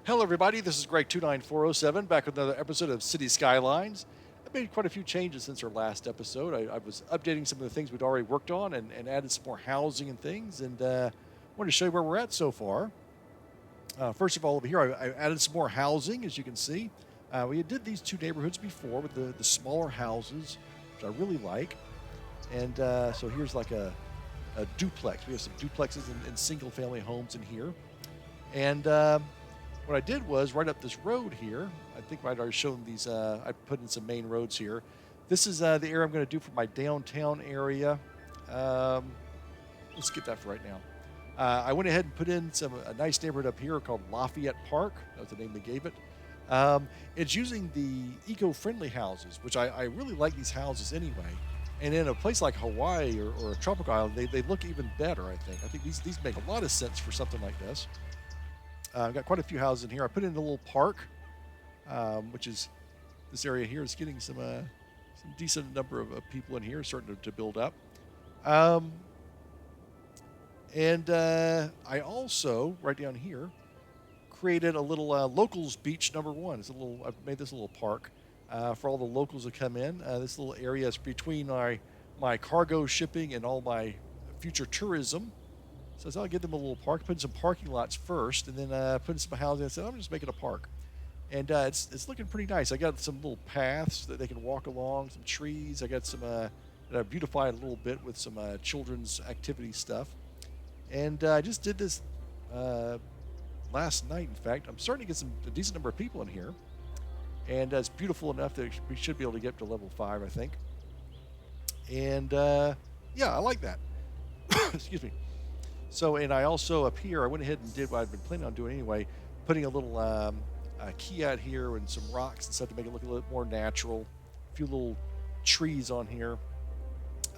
Hello, everybody. This is Greg29407 back with another episode of City Skylines. I've made quite a few changes since our last episode. I was updating some of the things we'd already worked on and added some more housing and things, and wanted to show you where we're at so far. First of all, over here, I added some more housing, as you can see. We did these two neighborhoods before with the smaller houses, which I really like. And so here's like a duplex. We have some duplexes and single family homes in here. And what I did was right up this road here. I think I'd already shown these. I put in some main roads here. This is the area I'm going to do for my downtown area. Let's skip that for right now. I went ahead and put in a nice neighborhood up here called Lafayette Park. That was the name they gave it. It's using the eco-friendly houses, which I really like these houses anyway. And in a place like Hawaii or a tropical island, they look even better, I think. I think these make a lot of sense for something like this. I've got quite a few houses in here. I put in a little park, which is this area here is getting some decent number of people in here, starting to build up. And I also, right down here, created a little locals beach #1. I've made this little park for all the locals that come in. This little area is between my cargo shipping and all my future tourism. So I'll give them a little park, put in some parking lots first, and then put in some housing. I said, I'm just making a park. And it's looking pretty nice. I got some little paths that they can walk along, some trees. I got some that I beautified a little bit with some children's activity stuff. And I just did this last night, in fact. I'm starting to get a decent number of people in here. And it's beautiful enough that we should be able to get up to level 5, I think. And yeah, I like that. Excuse me. So, and I also up here, I went ahead and did what I'd been planning on doing anyway, putting a little key out here and some rocks and stuff to make it look a little more natural. A few little trees on here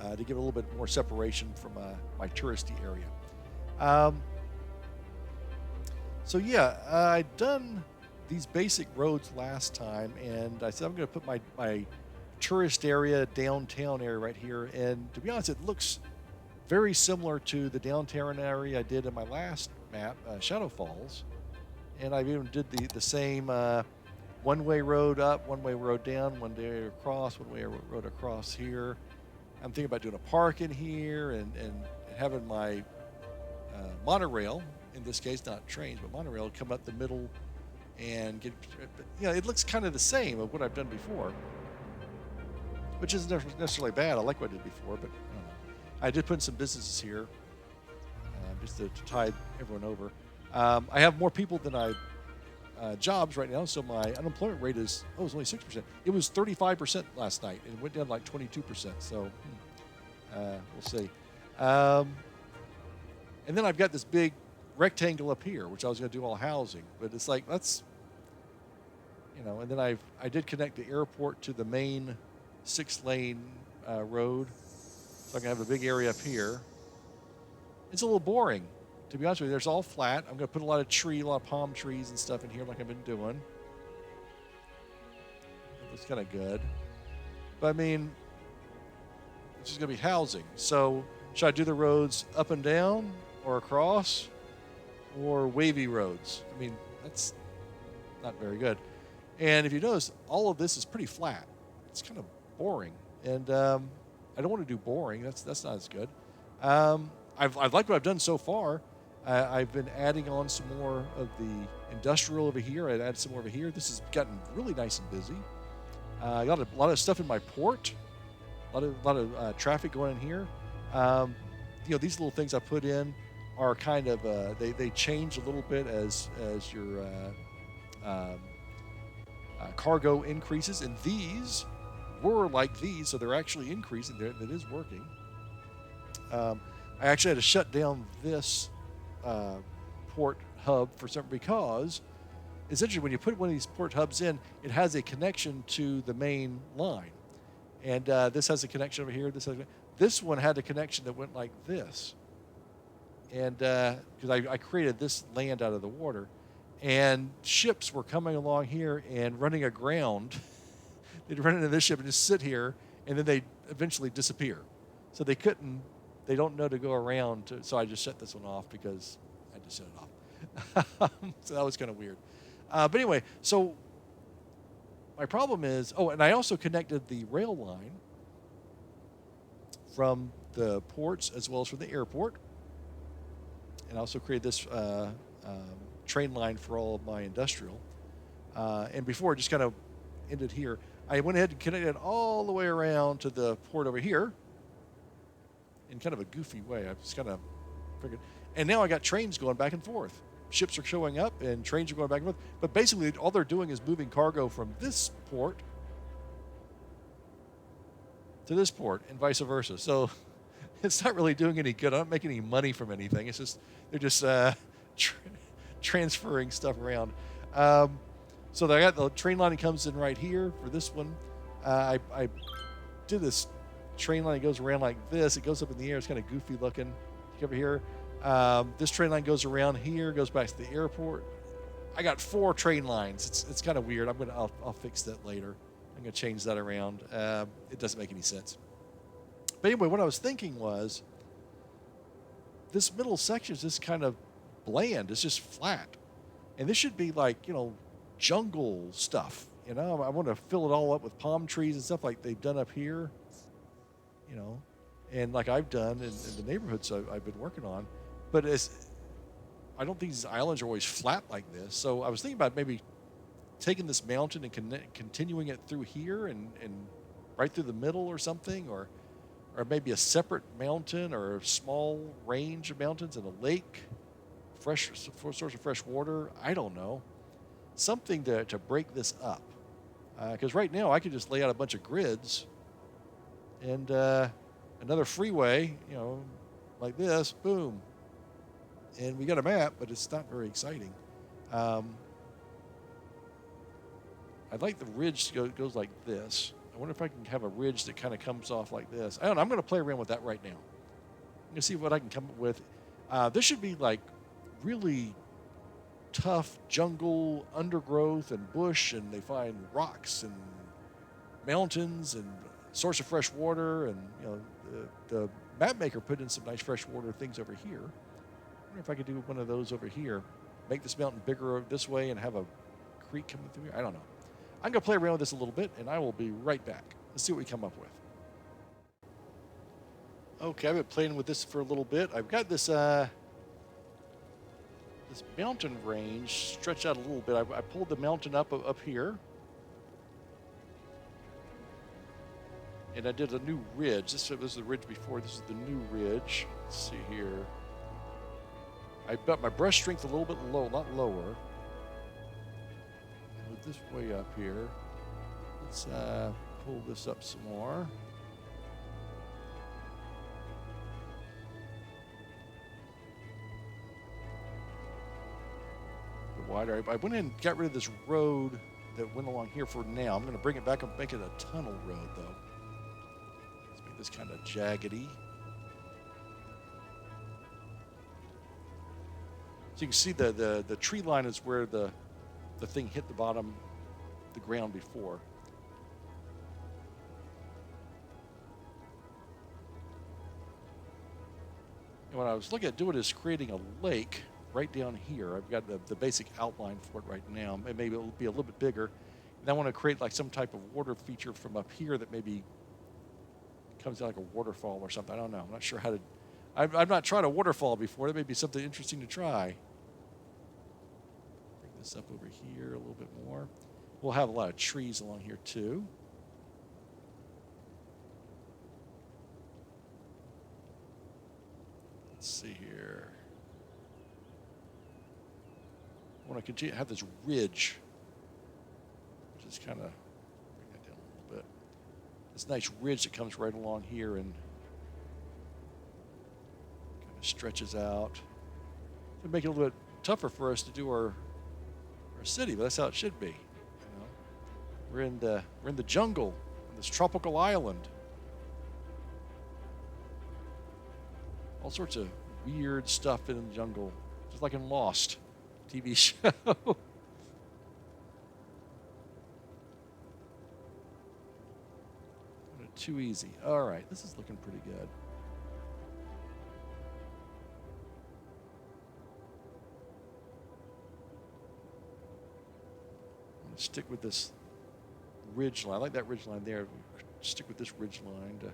to give it a little bit more separation from my touristy area. So yeah, I'd done these basic roads last time, and I said I'm going to put my tourist area, downtown area right here. And to be honest, it looks very similar to the downtown area I did in my last map, Shadow Falls. And I even did the same one-way road up, one-way road down, one-way across, one-way road across here. I'm thinking about doing a park in here and having my monorail, in this case, not trains, but monorail, come up the middle and get, it looks kind of the same of what I've done before, which isn't necessarily bad. I like what I did before, but I don't know. I did put in some businesses here just to tide everyone over. I have more people than jobs right now, so my unemployment rate is it's only 6%. It was 35% last night, and it went down like 22%. So we'll see. And then I've got this big rectangle up here, which I was going to do all housing, but it's like that's and then I did connect the airport to the main 6-lane road. So I can have a big area up here. It's a little boring, to be honest with you. There's all flat. I'm going to put a lot of palm trees and stuff in here like I've been doing. It's kind of good. But I mean, it's just going to be housing. So should I do the roads up and down or across or wavy roads? I mean, that's not very good. And if you notice, all of this is pretty flat. It's kind of boring. And I don't want to do boring. That's not as good. I've liked what I've done so far. I've been adding on some more of the industrial over here. I'd added some more over here. This has gotten really nice and busy. I got a lot of stuff in my port. A lot of traffic going in here. These little things I put in are kind of they change a little bit as your cargo increases, and these were like these, so they're actually increasing. That is working. I actually had to shut down this port hub for something because essentially when you put one of these port hubs in, it has a connection to the main line, and this has a connection over here. This one had a connection that went like this, and because I created this land out of the water, and ships were coming along here and running aground. They'd run into this ship and just sit here, and then they'd eventually disappear. So they don't know to go around. So I just shut this one off because I just shut it off. So that was kind of weird. But anyway, so my problem is, oh, and I also connected the rail line from the ports as well as from the airport, and also created this train line for all of my industrial. And before it just kind of ended here, I went ahead and connected all the way around to the port over here in kind of a goofy way. I just kind of figured, and now I got trains going back and forth. Ships are showing up and trains are going back and forth. But basically, all they're doing is moving cargo from this port to this port and vice versa. So it's not really doing any good. I'm not making any money from anything. It's just they're just transferring stuff around. So I got the train line that comes in right here for this one. I did this train line that goes around like this. It goes up in the air. It's kind of goofy looking. Over here. This train line goes around here, goes back to the airport. I got 4 train lines. It's kind of weird. I'll fix that later. I'm gonna change that around. It doesn't make any sense. But anyway, what I was thinking was, this middle section is just kind of bland. It's just flat, and this should be like jungle stuff. I want to fill it all up with palm trees and stuff like they've done up here. And like I've done in the neighborhoods I've been working on. But I don't think these islands are always flat like this. So I was thinking about maybe taking this mountain and continuing it through here and right through the middle or something, or maybe a separate mountain or a small range of mountains and a lake, source of fresh water. I don't know. Something to break this up. Because right now I could just lay out a bunch of grids and another freeway, like this, boom. And we got a map, but it's not very exciting. I'd like the ridge goes like this. I wonder if I can have a ridge that kind of comes off like this. I don't know. I'm going to play around with that right now. I'm going to see what I can come up with. This should be like really tough jungle, undergrowth, and bush, and they find rocks and mountains and source of fresh water, and the map maker put in some nice fresh water things over here. I wonder if I could do one of those over here, make this mountain bigger this way and have a creek coming through here. I don't know. I'm going to play around with this a little bit, and I will be right back. Let's see what we come up with. Okay, I've been playing with this for a little bit. I've got this this mountain range stretched out a little bit. I pulled the mountain up here. And I did a new ridge. This was the ridge before. This is the new ridge. Let's see here. I bet my brush strength a little bit low, not lower. Move this way up here. Let's pull this up some more. A bit wider. I went in and got rid of this road that went along here for now. I'm going to bring it back and make it a tunnel road, though. This kind of jaggedy. So you can see the tree line is where the thing hit the bottom, the ground before. And what I was looking at doing is creating a lake right down here. I've got the basic outline for it right now. Maybe it'll be a little bit bigger. And I want to create like some type of water feature from up here that maybe comes out like a waterfall or something. I don't know. I'm not sure how to. I've not tried a waterfall before. That may be something interesting to try. Bring this up over here a little bit more. We'll have a lot of trees along here too. Let's see here. I want to continue to have this ridge, which is kind of bring that down a little bit. This nice ridge that comes right along here and kind of stretches out. It'll make it a little bit tougher for us to do our city, but that's how it should be. We're in the jungle, on this tropical island. All sorts of weird stuff in the jungle, just like in Lost TV show. Too easy. All right, this is looking pretty good. Stick with this ridge line. I like that ridge line there. Stick with this ridge line to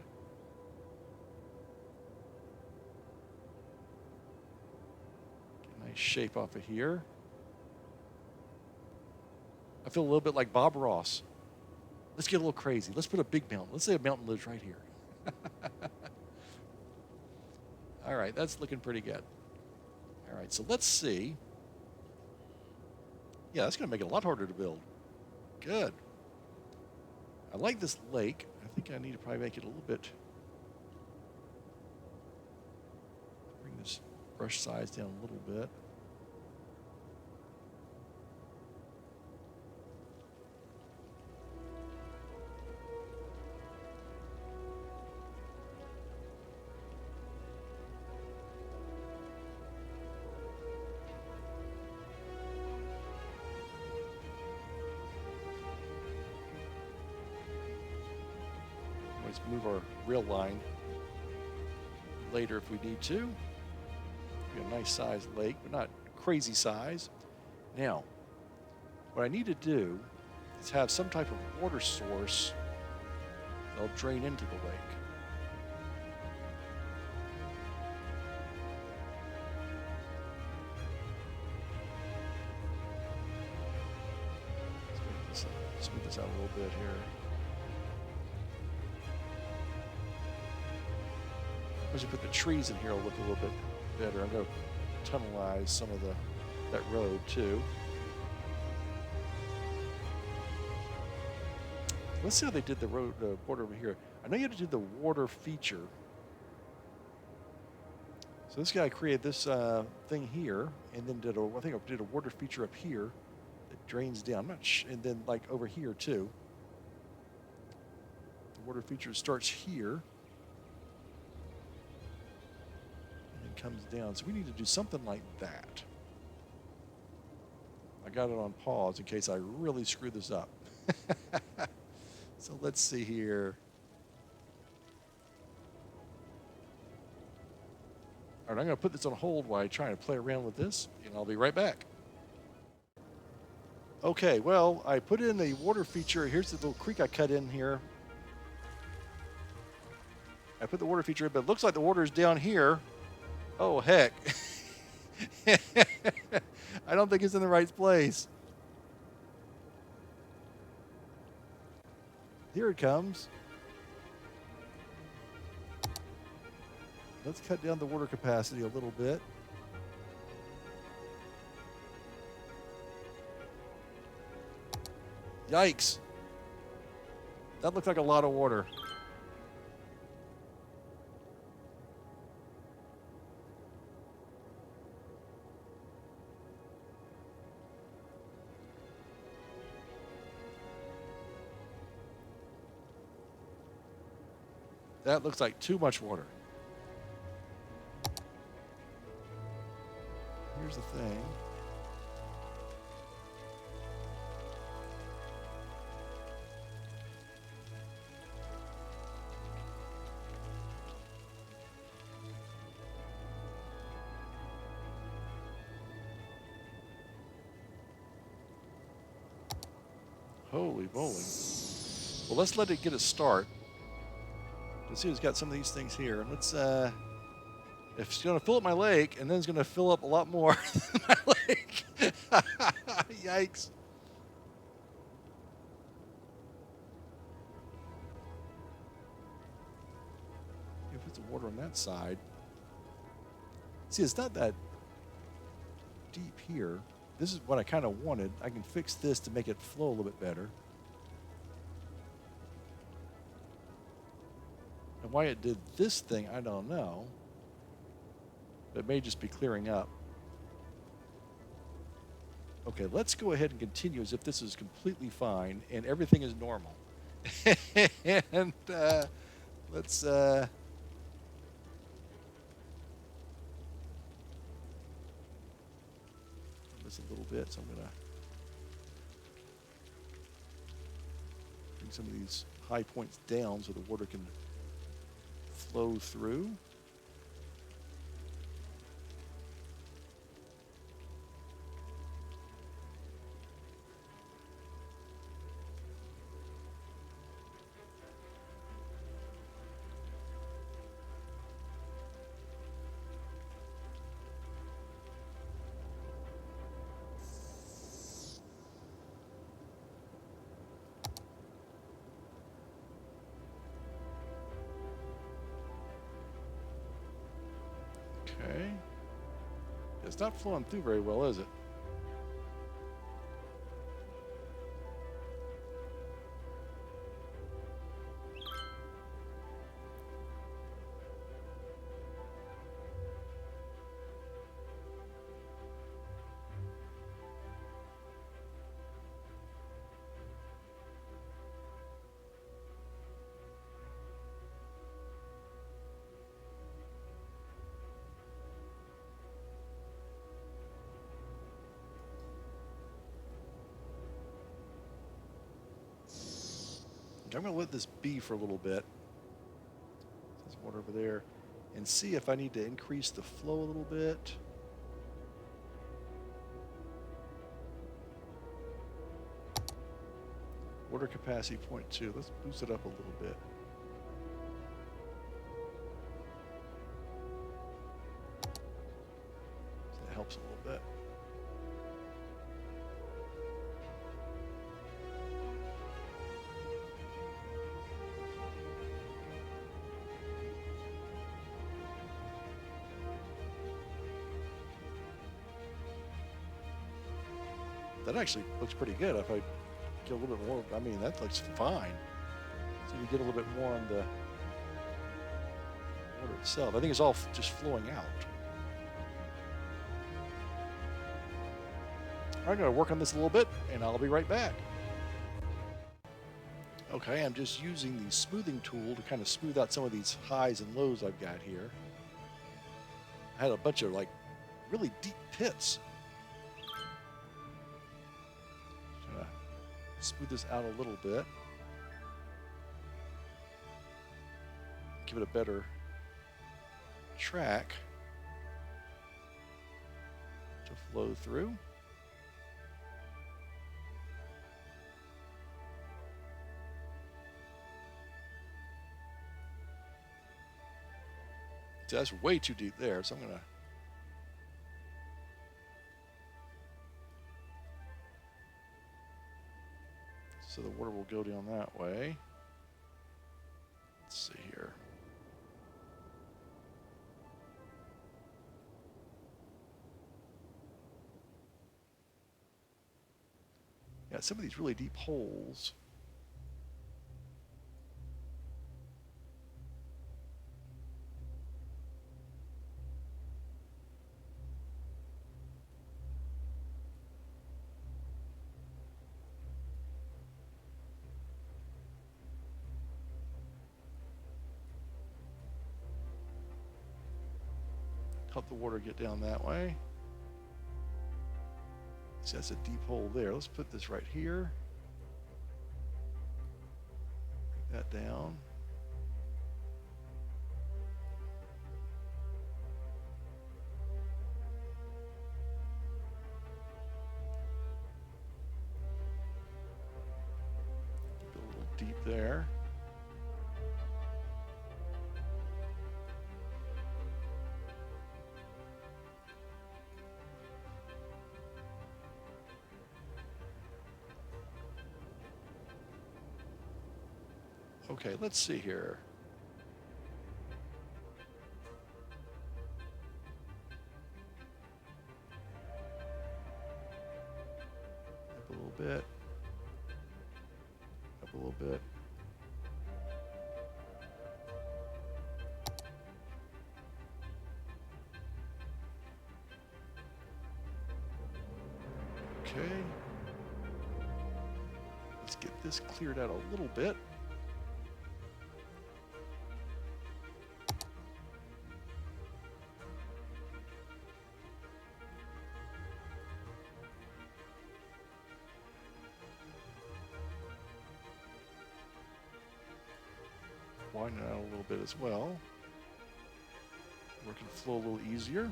get a nice shape off of here. I feel a little bit like Bob Ross. Let's get a little crazy. Let's put a big mountain. Let's say a mountain lives right here. All right, that's looking pretty good. All right, so let's see. Yeah, that's going to make it a lot harder to build. Good. I like this lake. I think I need to probably make it a little bit. Bring this brush size down a little bit. Let's move our rail line later if we need to. We got a nice sized lake, but not crazy size. Now, what I need to do is have some type of water source that'll drain into the lake. Let's smooth this out a little bit here. Once you put the trees in here, it'll look a little bit better. I'm going to tunnelize some of that road too. Let's see how they did the road border over here. I know you had to do the water feature. So this guy created this thing here, and then I think I did a water feature up here that drains down. I'm not and then like over here too. The water feature starts here. Comes down. So we need to do something like that. I got it on pause in case I really screw this up. So let's see here. All right, I'm going to put this on hold while I try to play around with this, and I'll be right back. Okay, well, I put in the water feature. Here's the little creek I cut in here. I put the water feature in, but it looks like the water is down here. Oh, heck. I don't think it's in the right place. Here it comes. Let's cut down the water capacity a little bit. Yikes. That looks like a lot of water. That looks like too much water. Here's the thing. Holy moly. Well, let's let it get a start. Let's see who's got some of these things here. Let's, if it's going to fill up my lake, and then it's going to fill up a lot more than my lake. Yikes. Put some water on that side. See, it's not that deep here. This is what I kind of wanted. I can fix this to make it flow a little bit better. And why it did this thing, I don't know. It may just be clearing up. Okay, let's go ahead and continue as if this is completely fine and everything is normal. And let's... this a little bit, so I'm going to bring some of these high points down so the water can flow through. Okay. It's not flowing through very well, is it? I'm going to let this be for a little bit. There's water over there. And see if I need to increase the flow a little bit. Water capacity 0.2. Let's boost it up a little bit. So that helps a little bit. That actually looks pretty good. If I get a little bit more, I mean, that looks fine. So you get a little bit more on the water itself. I think it's all just flowing out. I'm going to work on this a little bit, and I'll be right back. Okay, I'm just using the smoothing tool to kind of smooth out some of these highs and lows I've got here. I had a bunch of like really deep pits. Smooth this out a little bit. Give it a better track to flow through. See, that's way too deep there, so I'm going to so the water will go down that way. Let's see here. Yeah, some of these really deep holes. Help the water get down that way. See, that's a deep hole there. Let's put this right here. Bring that down. Go a little deep there. Okay, let's see here. Up a little bit. Up a little bit. Okay. Let's get this cleared out a little bit. Widen it out a little bit as well. Where it can flow a little easier.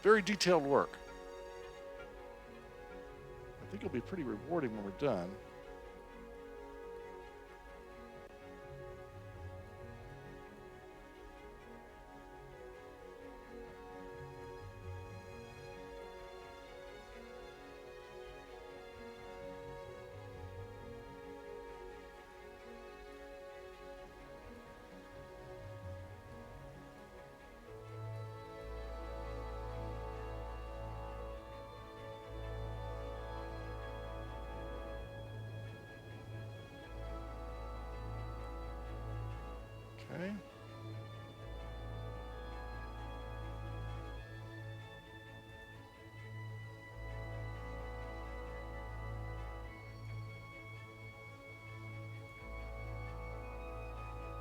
Very detailed work. I think it'll be pretty rewarding when we're done. Okay.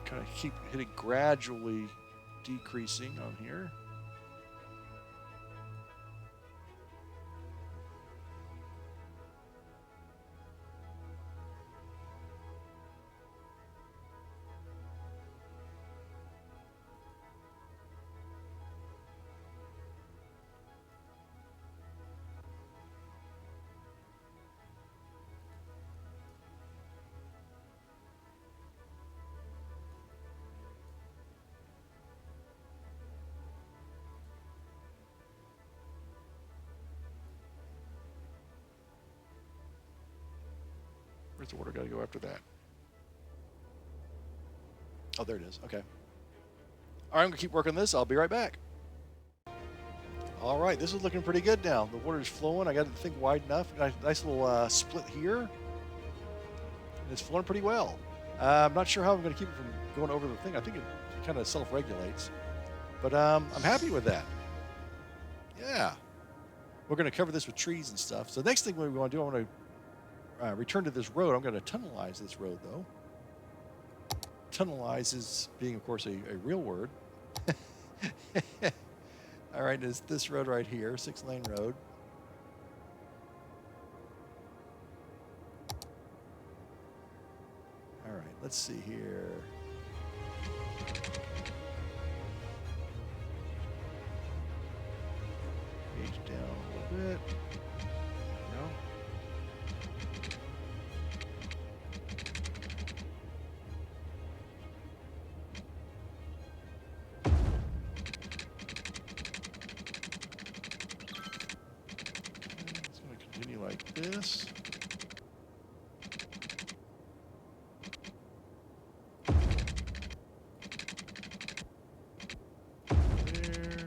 Kind of keep hitting gradually decreasing on here. Where's the water got to go after that? Oh, there it is. Okay. All right, I'm going to keep working this. I'll be right back. All right, this is looking pretty good now. The water's flowing. I got the thing wide enough. Nice little split here. And it's flowing pretty well. I'm not sure how I'm going to keep it from going over the thing. I think it kind of self-regulates. But I'm happy with that. Yeah. We're going to cover this with trees and stuff. So the next thing we want to do, I want to return to this road. I'm going to tunnelize this road, though. Tunnelize is being, of course, a real word. All right, it's this road right here, 6-lane road. All right, let's see here. Page down a little bit. Like this. There.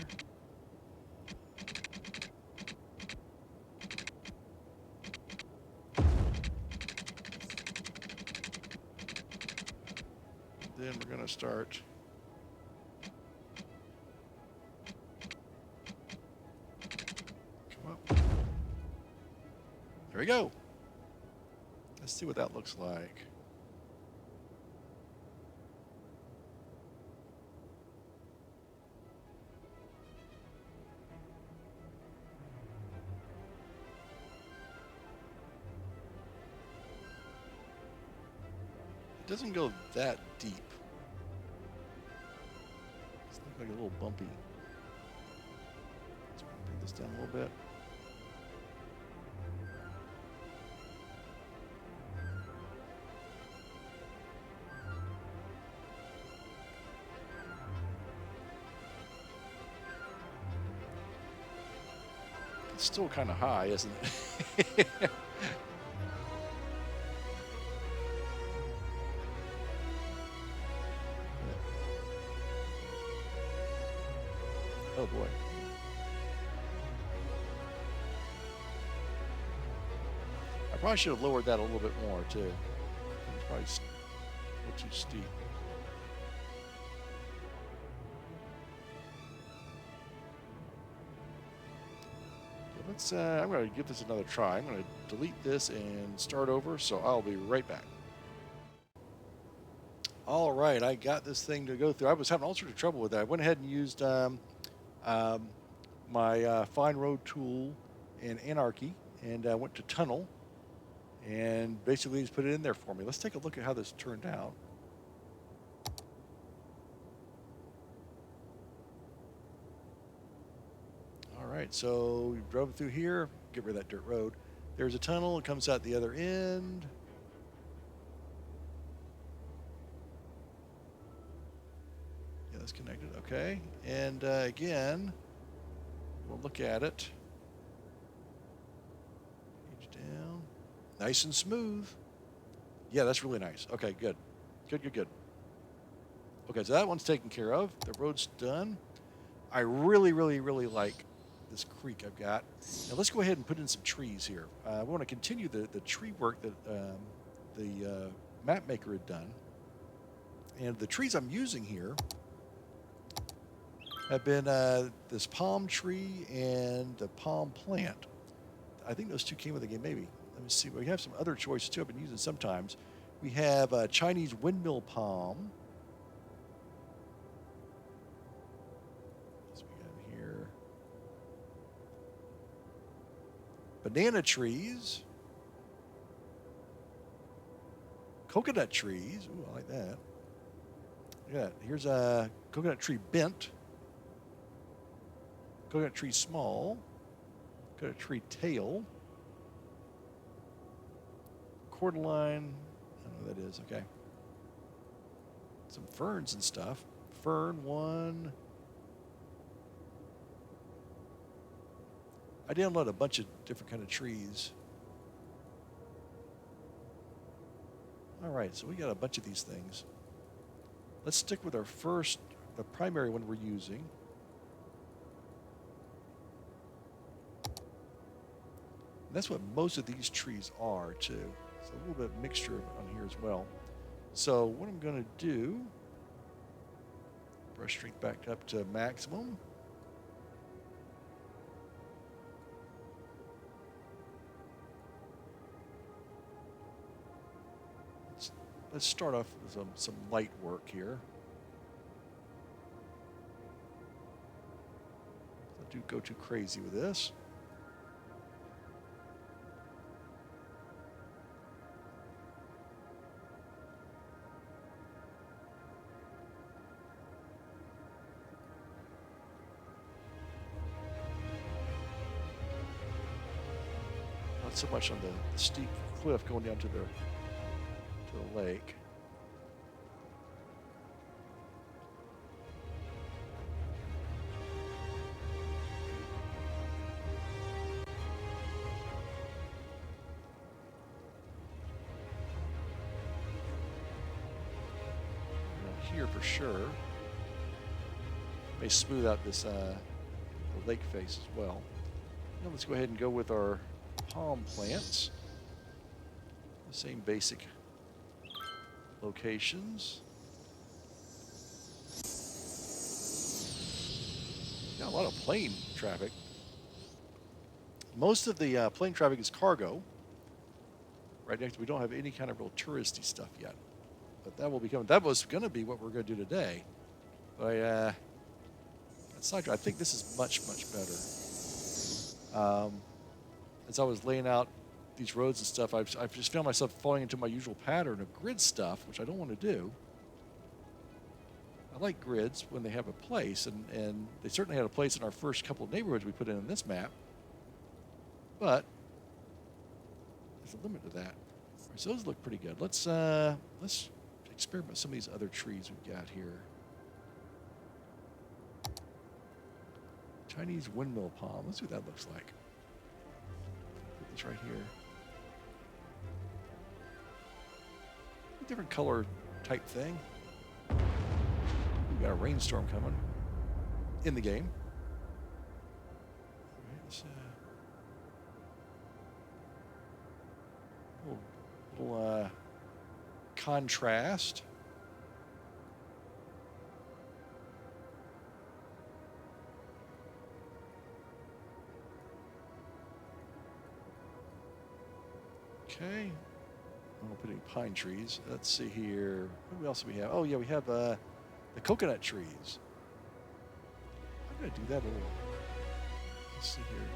Then we're going to start come up. There we go. Let's see what that looks like. It doesn't go that deep. It's like a little bumpy. Let's bring this down a little bit. It's still kind of high, isn't it? Oh boy. I probably should have lowered that a little bit more too. It's probably a little too steep. I'm going to give this another try. I'm going to delete this and start over, so I'll be right back. All right, I got this thing to go through. I was having all sorts of trouble with that. I went ahead and used my Fine Road tool in Anarchy and went to Tunnel and basically just put it in there for me. Let's take a look at how this turned out. All right, so we drove through here, get rid of that dirt road. There's a tunnel, it comes out the other end. Yeah, that's connected, okay. And again, we'll look at it. Page down, nice and smooth. Yeah, that's really nice. Okay, good. Good. Okay, so that one's taken care of. The road's done. I really like this creek I've got. Now let's go ahead and put in some trees here. I want to continue the tree work that the map maker had done. And the trees I'm using here have been this palm tree and the palm plant. I think those two came with the game, maybe. Let me see. We have some other choices too I've been using sometimes. We have Chinese windmill palm. What's we got here? Banana trees. Coconut trees. Ooh, I like that. Yeah, here's a coconut tree bent. Coconut tree small. Coconut tree tail. Cordyline. I don't know what that is. Okay. Some ferns and stuff. Fern one. I downloaded a bunch of different kind of trees. All right, so we got a bunch of these things. Let's stick with our first, the primary one we're using. And that's what most of these trees are, too. It's a little bit of mixture on here as well. So what I'm going to do, brush strength back up to maximum. Let's start off with some light work here. Don't do go too crazy with this. Not so much on the steep cliff going down to the lake. Here for sure. May smooth out this the lake face as well. Now let's go ahead and go with our palm plants. The same basic locations. Got a lot of plane traffic. Most of the plane traffic is cargo. Right next, we don't have any kind of real touristy stuff yet, but that will be coming. That was going to be what we're going to do today. But aside, I think this is much better. As I was laying out these roads and stuff, I've just found myself falling into my usual pattern of grid stuff, which I don't want to do. I like grids when they have a place, and they certainly had a place in our first couple of neighborhoods we put in this map. But there's a limit to that. All right, so those look pretty good. Let's experiment with some of these other trees we've got here. Chinese windmill palm. Let's see what that looks like. Put this right here. Different color type thing. We've got a rainstorm coming in the game. Little contrast. Okay. I won't put any pine trees. Let's see here. What else do we have? Oh, yeah, we have the coconut trees. I'm going to do that a little. Let's see here.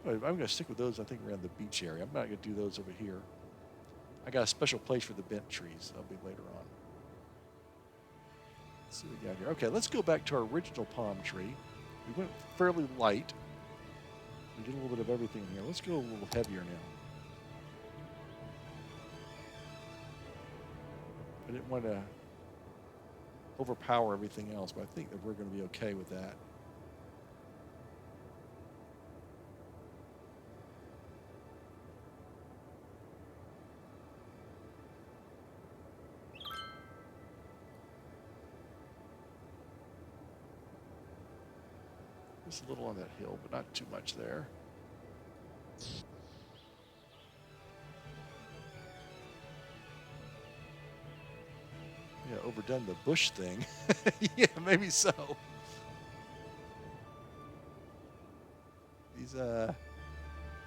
I'm going to stick with those, I think, around the beach area. I'm not going to do those over here. I got a special place for the bent trees. That'll be later on. Let's see what we got here. Okay, let's go back to our original palm tree. We went fairly light. We did a little bit of everything here. Let's go a little heavier now. I didn't want to overpower everything else, but I think that we're going to be okay with that. Just a little on that hill, but not too much there. Yeah, overdone the bush thing. Yeah, maybe so. These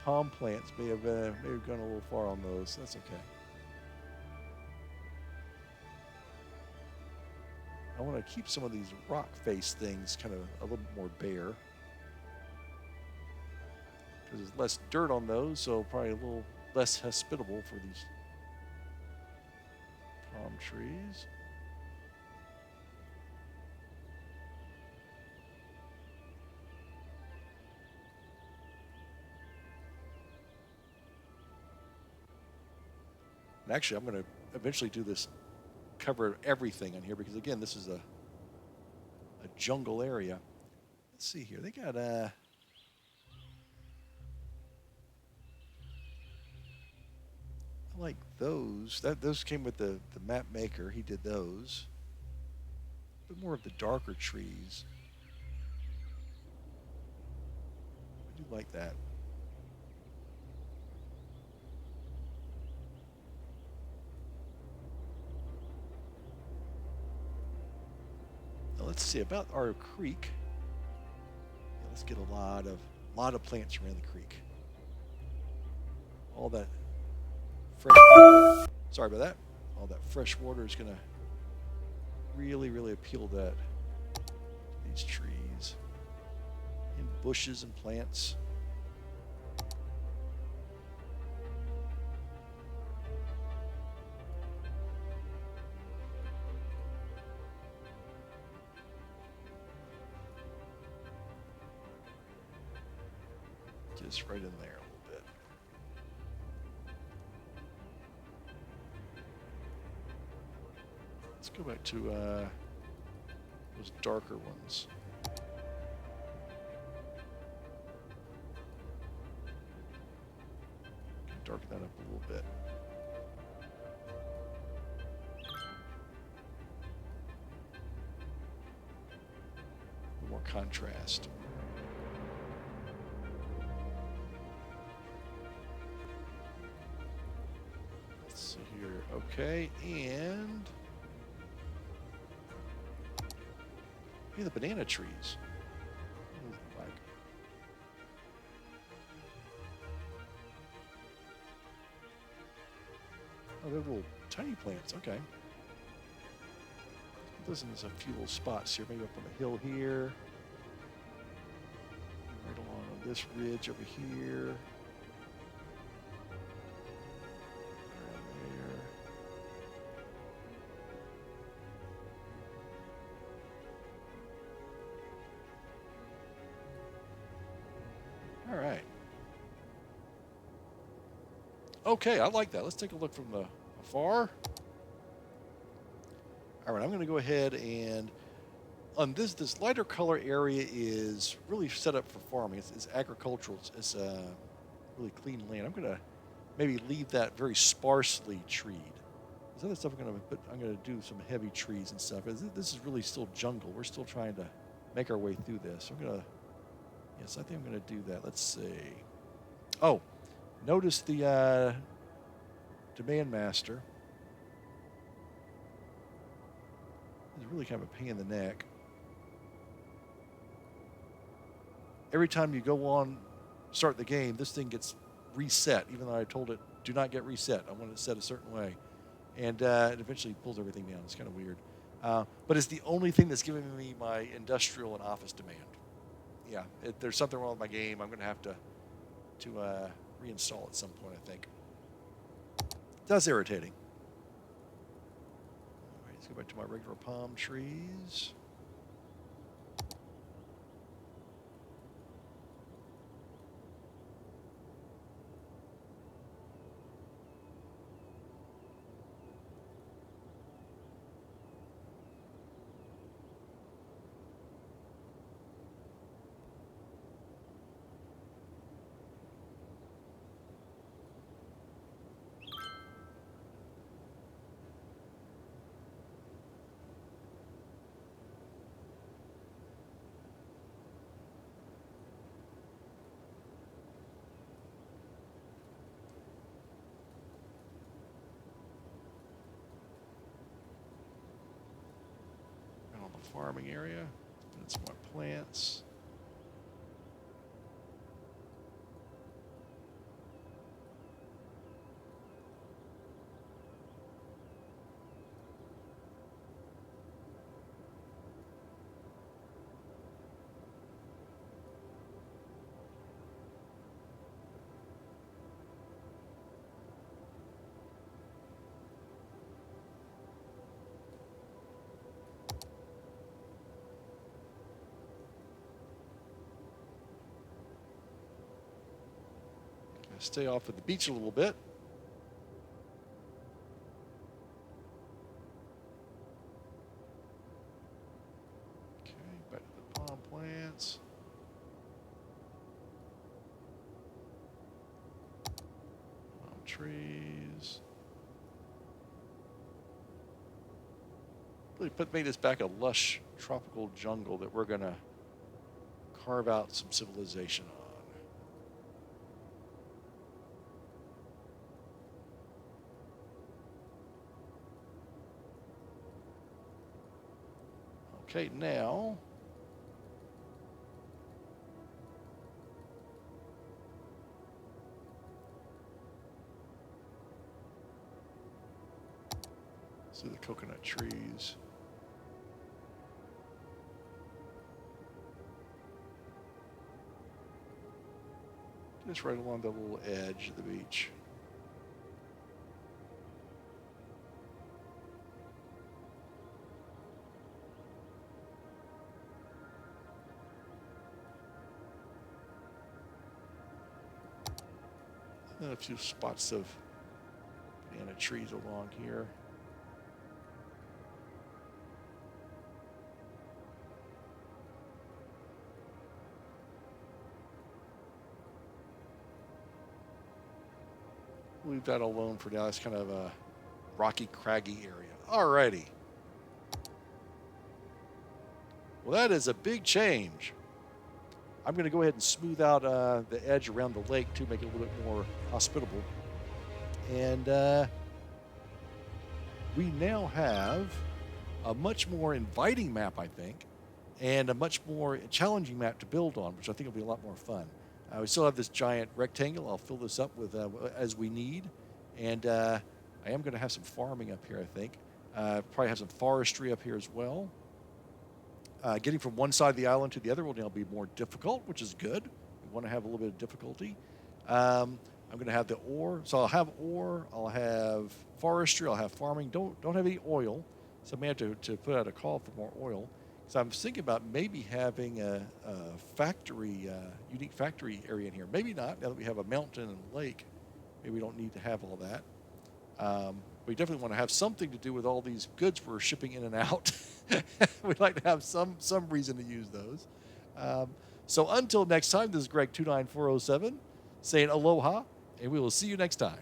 palm plants may have gone a little far on those. That's okay. I want to keep some of these rock face things kind of a little bit more bare because there's less dirt on those, so probably a little less hospitable for these palm trees. And actually, I'm going to eventually do this, cover everything on here because again, this is a jungle area. Let's see here. They got I like those. Those came with the map maker. He did those. But more of the darker trees. I do like that. Now let's see about our creek. Yeah, let's get a lot of plants around the creek. All that fresh water. Sorry about that. All that fresh water is going to really appeal to these trees and bushes and plants. Just right in there a little bit. Let's go back to those darker ones. Darken that up a little bit. A little more contrast. Let's see here. Okay, and the banana trees. What does it look like? Oh, they're little tiny plants. Okay. Listen, there's a few little spots here. Maybe up on the hill here. Right along on this ridge over here. Around there. All right. Okay, I like that. Let's take a look from the afar. All right, I'm going to go ahead and on this lighter color area is really set up for farming. It's agricultural. It's really clean land. I'm going to maybe leave that very sparsely treed. This other stuff I'm going to do some heavy trees and stuff. This is really still jungle. We're still trying to make our way through this. Yes, I think I'm going to do that. Let's see. Oh, notice the demand master. It's really kind of a pain in the neck. Every time you go on, start the game, this thing gets reset, even though I told it, do not get reset. I want it set a certain way. And it eventually pulls everything down. It's kind of weird. But it's the only thing that's giving me my industrial and office demand. Yeah, there's something wrong with my game. I'm going to have to reinstall at some point, I think. That's irritating. All right, let's go back to my regular palm trees. farming area. And some more plants. Stay off of the beach a little bit. Okay, back to the palm plants. Palm trees. Really made this back a lush tropical jungle that we're going to carve out some civilization on. Okay, now see the coconut trees. Just right along the little edge of the beach. And a few spots of banana trees along here. Leave that alone for now. It's kind of a rocky, craggy area. Alrighty. Well, that is a big change. I'm going to go ahead and smooth out the edge around the lake to make it a little bit more hospitable. And we now have a much more inviting map, I think, and a much more challenging map to build on, which I think will be a lot more fun. We still have this giant rectangle. I'll fill this up with as we need. And I am going to have some farming up here, I think. Probably have some forestry up here as well. Getting from one side of the island to the other will now be more difficult, which is good. We want to have a little bit of difficulty. I'm going to have the ore. So I'll have ore. I'll have forestry. I'll have farming. Don't have any oil. So I may have to put out a call for more oil. So I'm thinking about maybe having a factory, unique factory area in here. Maybe not. Now that we have a mountain and a lake, maybe we don't need to have all that. We definitely want to have something to do with all these goods we're shipping in and out. We'd like to have some reason to use those. So until next time, this is Greg 29407 saying aloha, and we will see you next time.